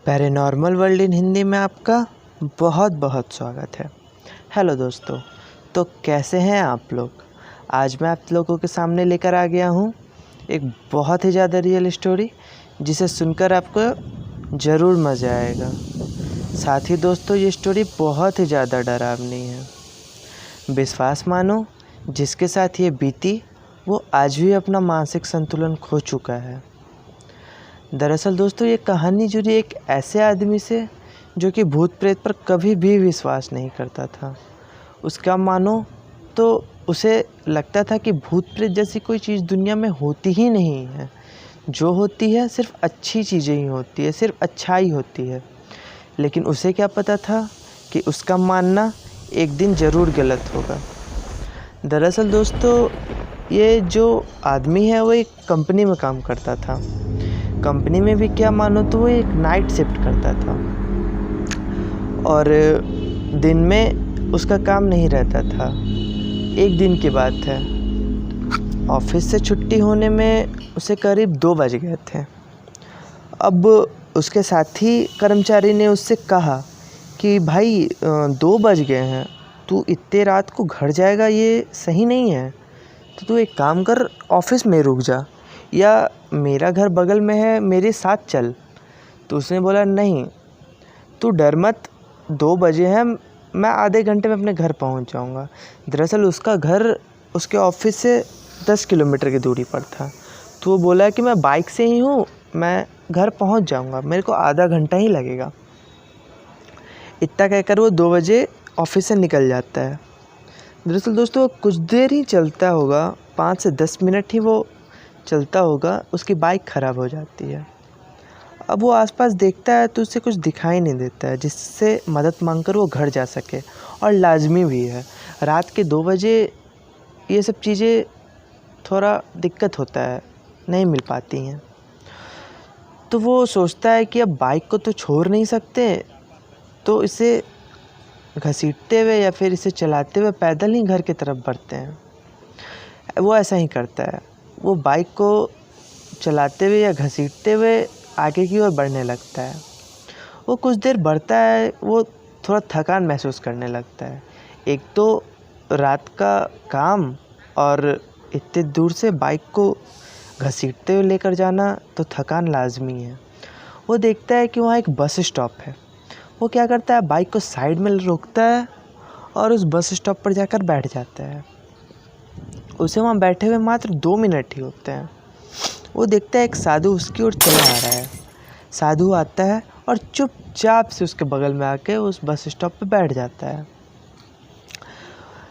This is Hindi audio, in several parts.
पैरानॉर्मल वर्ल्ड इन हिंदी में आपका बहुत बहुत स्वागत है। हेलो दोस्तों, तो कैसे हैं आप लोग। आज मैं आप लोगों के सामने लेकर आ गया हूँ एक बहुत ही ज़्यादा रियल स्टोरी, जिसे सुनकर आपको ज़रूर मज़ा आएगा। साथ ही दोस्तों, ये स्टोरी बहुत ही ज़्यादा डरावनी है। विश्वास मानो, जिसके साथ ये बीती वो आज भी अपना मानसिक संतुलन खो चुका है। दरअसल दोस्तों, ये कहानी जुड़ी एक ऐसे आदमी से जो कि भूत प्रेत पर कभी भी विश्वास नहीं करता था। उसका मानो तो उसे लगता था कि भूत प्रेत जैसी कोई चीज़ दुनिया में होती ही नहीं है। जो होती है सिर्फ अच्छी चीज़ें ही होती है, सिर्फ अच्छाई होती है। लेकिन उसे क्या पता था कि उसका मानना एक दिन ज़रूर गलत होगा। दरअसल दोस्तों, ये जो आदमी है वो एक कंपनी में काम करता था। कंपनी में भी क्या मानो तो वो एक नाइट शिफ्ट करता था और दिन में उसका काम नहीं रहता था। एक दिन की बात है, ऑफिस से छुट्टी होने में उसे करीब 2 बज गए थे। अब उसके साथी कर्मचारी ने उससे कहा कि भाई 2 बज गए हैं, तू इतने रात को घर जाएगा, ये सही नहीं है। तो तू एक काम कर, ऑफिस में रुक जा या मेरा घर बगल में है, मेरे साथ चल। तो उसने बोला नहीं, तू डर मत, 2 बजे हैं, मैं आधे घंटे में अपने घर पहुंच जाऊंगा। दरअसल उसका घर उसके ऑफिस से 10 किलोमीटर की दूरी पर था। तो वो बोला कि मैं बाइक से ही हूँ, मैं घर पहुंच जाऊंगा, मेरे को आधा घंटा ही लगेगा। इतना कहकर वो 2 बजे ऑफिस से निकल जाता है। दरअसल दोस्तों, कुछ देर ही चलता होगा, 5 से 10 मिनट ही वो चलता होगा, उसकी बाइक ख़राब हो जाती है। अब वो आसपास देखता है तो उसे कुछ दिखाई नहीं देता है जिससे मदद मांगकर वो घर जा सके। और लाजमी भी है, रात के 2 बजे ये सब चीज़ें थोड़ा दिक्कत होता है, नहीं मिल पाती हैं। तो वो सोचता है कि अब बाइक को तो छोड़ नहीं सकते, तो इसे घसीटते हुए या फिर इसे चलाते हुए पैदल ही घर की तरफ बढ़ते हैं। वो ऐसा ही करता है, वो बाइक को चलाते हुए या घसीटते हुए आगे की ओर बढ़ने लगता है। वो कुछ देर बढ़ता है, वो थोड़ा थकान महसूस करने लगता है। एक तो रात का काम और इतने दूर से बाइक को घसीटते हुए लेकर जाना, तो थकान लाजमी है। वो देखता है कि वहाँ एक बस स्टॉप है। वो क्या करता है, बाइक को साइड में रोकता है और उस बस स्टॉप पर जाकर बैठ जाता है। उसे वहाँ बैठे हुए मात्र 2 मिनट ही होते हैं। वो देखता है एक साधु उसकी ओर चला आ रहा है। साधु आता है और चुपचाप से उसके बगल में आके उस बस स्टॉप पे बैठ जाता है।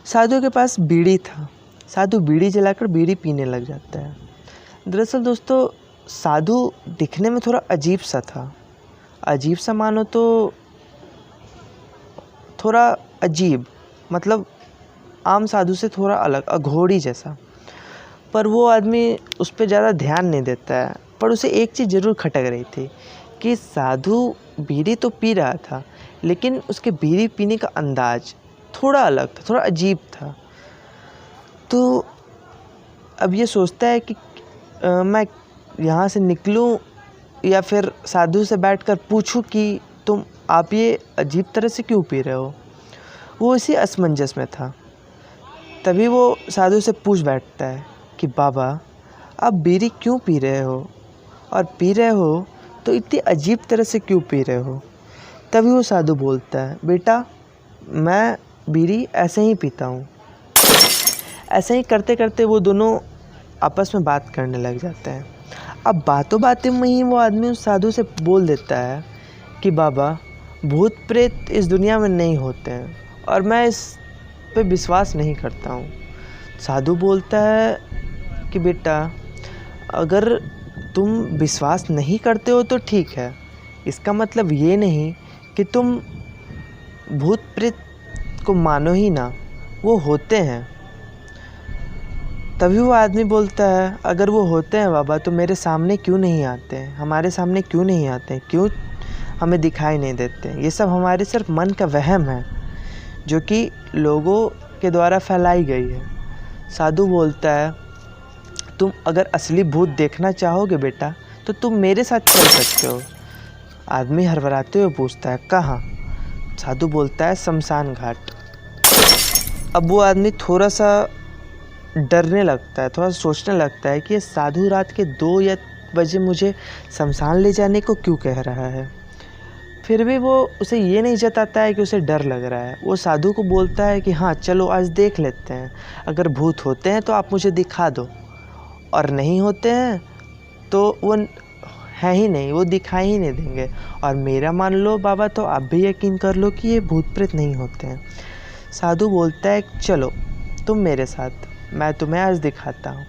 साधु के पास बीड़ी था। साधु बीड़ी जलाकर बीड़ी पीने लग जाता है। दरअसल दोस्तों, साधु दिखने में थोड़ा अजीब सा था। अजीब सा मानो तो थोड़ा अजीब, मतलब आम साधु से थोड़ा अलग, अघोरी जैसा। पर वो आदमी उस पर ज़्यादा ध्यान नहीं देता है। पर उसे एक चीज़ ज़रूर खटक रही थी कि साधु बीड़ी तो पी रहा था, लेकिन उसके बीड़ी पीने का अंदाज थोड़ा अलग था, थोड़ा अजीब था। तो अब ये सोचता है कि मैं यहाँ से निकलूँ या फिर साधु से बैठकर पूछूं कि आप ये अजीब तरह से क्यों पी रहे हो। वो इसी असमंजस में था। तभी वो साधु से पूछ बैठता है कि बाबा, आप बीड़ी क्यों पी रहे हो, और पी रहे हो तो इतनी अजीब तरह से क्यों पी रहे हो। तभी वो साधु बोलता है, बेटा मैं बीड़ी ऐसे ही पीता हूँ। ऐसे ही करते करते वो दोनों आपस में बात करने लग जाते हैं। अब बातों बातों में ही वो आदमी उस साधु से बोल देता है कि बाबा, भूत प्रेत इस दुनिया में नहीं होते हैं और मैं इस पे विश्वास नहीं करता हूँ। साधु बोलता है कि बेटा, अगर तुम विश्वास नहीं करते हो तो ठीक है, इसका मतलब ये नहीं कि तुम भूत प्रेत को मानो ही ना, वो होते हैं। तभी वो आदमी बोलता है, अगर वो होते हैं बाबा तो मेरे सामने क्यों नहीं आते हैं, हमारे सामने क्यों नहीं आते हैं, क्यों हमें दिखाई नहीं देते हैं। ये सब हमारे सिर्फ मन का वहम है जो कि लोगों के द्वारा फैलाई गई है। साधु बोलता है, तुम अगर असली भूत देखना चाहोगे बेटा तो तुम मेरे साथ चल सकते हो। आदमी हड़बड़ाते हुए पूछता है, कहाँ? साधु बोलता है, शमशान घाट। अब वो आदमी थोड़ा सा डरने लगता है, थोड़ा सोचने लगता है कि ये साधु रात के 2 या बजे मुझे शमशान ले जाने को क्यों कह रहा है। फिर भी वो उसे ये नहीं जताता है कि उसे डर लग रहा है। वो साधु को बोलता है कि हाँ चलो आज देख लेते हैं, अगर भूत होते हैं तो आप मुझे दिखा दो, और नहीं होते हैं तो वो है ही नहीं, वो दिखाई ही नहीं देंगे। और मेरा मान लो बाबा तो आप भी यकीन कर लो कि ये भूत प्रेत नहीं होते हैं। साधु बोलता है, चलो तुम मेरे साथ, मैं तुम्हें आज दिखाता हूँ।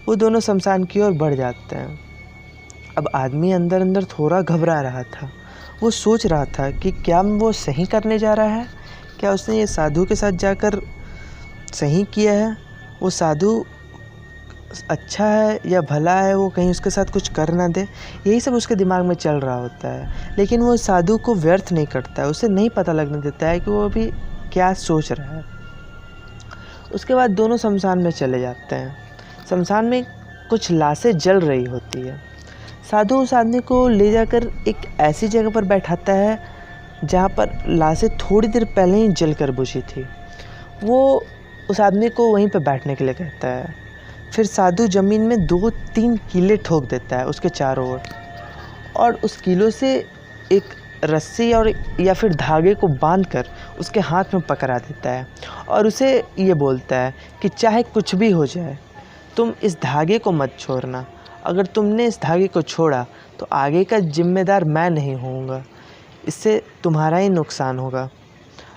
वो दोनों शमशान की ओर बढ़ जाते हैं। अब आदमी अंदर अंदर थोड़ा घबरा रहा था। वो सोच रहा था कि क्या वो सही करने जा रहा है, क्या उसने ये साधु के साथ जाकर सही किया है, वो साधु अच्छा है या भला है, वो कहीं उसके साथ कुछ कर ना दे। यही सब उसके दिमाग में चल रहा होता है। लेकिन वो साधु को व्यर्थ नहीं करता है, उसे नहीं पता लगने देता है कि वो अभी क्या सोच रहा है। उसके बाद दोनों शमशान में चले जाते हैं। शमशान में कुछ लाशें जल रही होती है। साधु उस आदमी को ले जाकर एक ऐसी जगह पर बैठाता है जहाँ पर लाशें थोड़ी देर पहले ही जलकर बुझी थी। वो उस आदमी को वहीं पर बैठने के लिए कहता है। फिर साधु ज़मीन में 2-3 कीले ठोक देता है उसके चारों ओर, और उस कीलों से एक रस्सी और या फिर धागे को बांधकर उसके हाथ में पकड़ा देता है, और उसे ये बोलता है कि चाहे कुछ भी हो जाए तुम इस धागे को मत छोड़ना। अगर तुमने इस धागे को छोड़ा तो आगे का जिम्मेदार मैं नहीं होऊंगा, इससे तुम्हारा ही नुकसान होगा।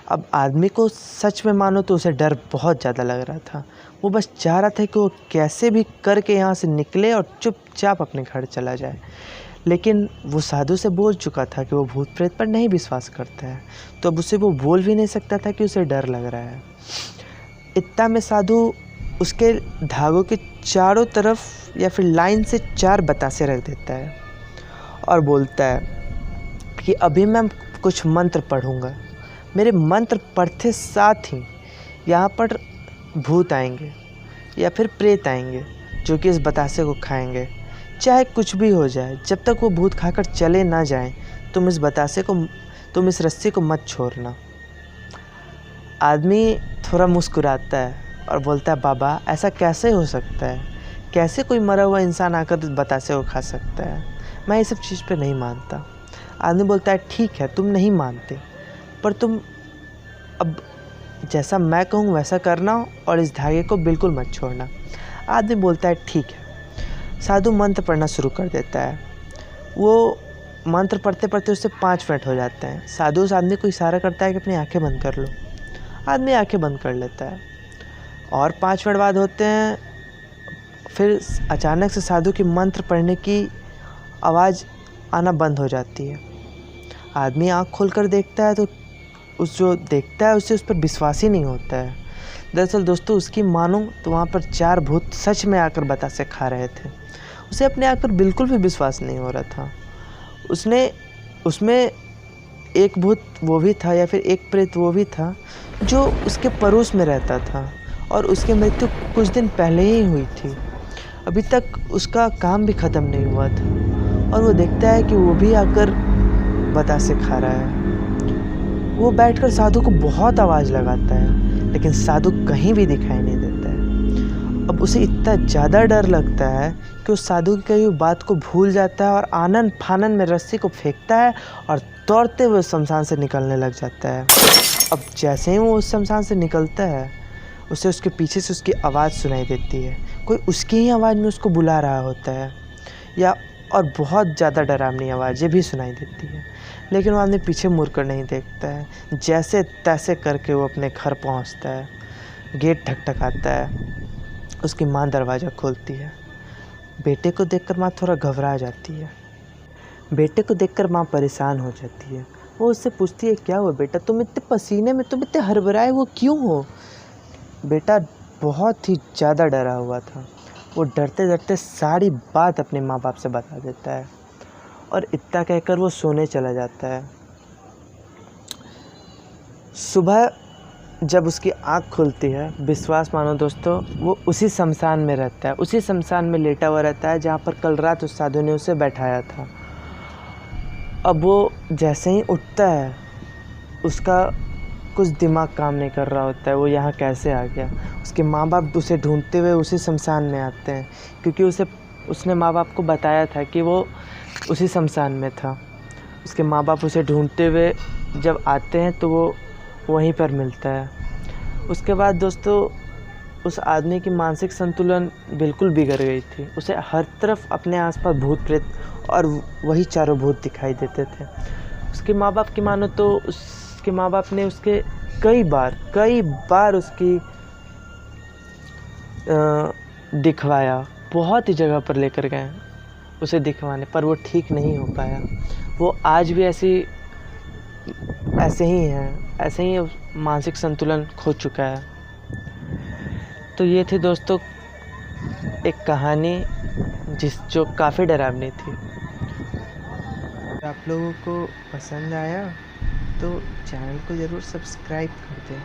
अब आदमी को सच में मानो तो उसे डर बहुत ज़्यादा लग रहा था। वो बस चाह रहा था कि वो कैसे भी करके यहाँ से निकले और चुपचाप अपने घर चला जाए। लेकिन वो साधु से बोल चुका था कि वो भूत प्रेत पर नहीं विश्वास करता है, तो अब उसे वो बोल भी नहीं सकता था कि उसे डर लग रहा है। इतना में साधु उसके धागों के चारों तरफ या फिर लाइन से 4 बतासे रख देता है और बोलता है कि अभी मैं कुछ मंत्र पढ़ूँगा। मेरे मंत्र पढ़ते साथ ही यहाँ पर भूत आएंगे या फिर प्रेत आएंगे जो कि इस बतासे को खाएंगे। चाहे कुछ भी हो जाए, जब तक वो भूत खाकर चले ना जाएं, तुम इस रस्सी को मत छोड़ना। आदमी थोड़ा मुस्कुराता है और बोलता है, बाबा ऐसा कैसे हो सकता है? कैसे कोई मरा हुआ इंसान आकर बतासे को खा सकता है? मैं ये सब चीज़ पे नहीं मानता। आदमी बोलता है, ठीक है तुम नहीं मानते, पर तुम अब जैसा मैं कहूँ वैसा करना और इस धागे को बिल्कुल मत छोड़ना। आदमी बोलता है, ठीक है। साधु मंत्र पढ़ना शुरू कर देता है। वो मंत्र पढ़ते पढ़ते उससे 5 मिनट हो जाते हैं। साधु उस आदमी को इशारा करता है कि अपनी आंखें बंद कर लो। आदमी आंखें बंद कर लेता है और 5 मिनट बाद होते हैं। फिर अचानक से साधु की मंत्र पढ़ने की आवाज़ आना बंद हो जाती है। आदमी आँख खोलकर देखता है तो जो देखता है उससे उस पर विश्वास ही नहीं होता है। दरअसल दोस्तों, उसकी मानो तो वहाँ पर 4 भूत सच में आकर बतासे खा रहे थे। उसे अपने आप पर बिल्कुल भी विश्वास नहीं हो रहा था। उसमें एक भूत वो भी था या फिर एक प्रेत वो भी था जो उसके पड़ोस में रहता था, और उसकी मृत्यु कुछ दिन पहले ही हुई थी। अभी तक उसका काम भी ख़त्म नहीं हुआ था, और वो देखता है कि वो भी आकर बतासे खा रहा है। वो बैठकर साधु को बहुत आवाज़ लगाता है, लेकिन साधु कहीं भी दिखाई नहीं देता है। अब उसे इतना ज़्यादा डर लगता है कि उस साधु की कही हुई बात को भूल जाता है और आनन फानन में रस्सी को फेंकता है और दौड़ते हुए शमशान से निकलने लग जाता है। अब जैसे ही वो उस शमशान से निकलता है, उसे उसके पीछे से उसकी आवाज़ सुनाई देती है। कोई उसकी ही आवाज़ में उसको बुला रहा होता है, या और बहुत ज़्यादा डरावनी आवाज़ें भी सुनाई देती है। लेकिन वो आदमी पीछे मुड़कर नहीं देखता है। जैसे तैसे करके वो अपने घर पहुंचता है। गेट ठकठकाता है। उसकी माँ दरवाज़ा खोलती है। बेटे को देखकर माँ थोड़ा घबरा जाती है। बेटे को देखकर माँ परेशान हो जाती है। वो उससे पूछती है, क्या हुआ बेटा, तुम इतने पसीने में, तुम इतने हड़बड़ाए वो क्यों हो? बेटा बहुत ही ज़्यादा डरा हुआ था। वो डरते डरते सारी बात अपने माँ बाप से बता देता है, और इतना कहकर वो सोने चला जाता है। सुबह जब उसकी आँख खुलती है, विश्वास मानो दोस्तों, वो उसी शमशान में रहता है, उसी शमशान में लेटा हुआ रहता है जहाँ पर कल रात उस साधु ने उसे बैठाया था। अब वो जैसे ही उठता है उसका कुछ दिमाग काम नहीं कर रहा होता है, वो यहाँ कैसे आ गया। उसके माँ बाप उसे ढूंढते हुए उसी शमशान में आते हैं, क्योंकि उसने माँ बाप को बताया था कि वो उसी शमशान में था। उसके माँ बाप उसे ढूंढते हुए जब आते हैं तो वो वहीं पर मिलता है। उसके बाद दोस्तों उस आदमी की मानसिक संतुलन बिल्कुल बिगड़ गई थी। उसे हर तरफ अपने आसपास भूत प्रेत और वही चारों भूत दिखाई देते थे। उसके माँ बाप की मानो तो उसके माँ बाप ने उसके कई बार उसकी दिखवाया, बहुत ही जगह पर लेकर गए उसे दिखवाने, पर वो ठीक नहीं हो पाया। वो आज भी ऐसे ही मानसिक संतुलन खो चुका है। तो ये थी दोस्तों एक कहानी जो काफ़ी डरावनी थी। आप लोगों को पसंद आया तो चैनल को ज़रूर सब्सक्राइब कर दें।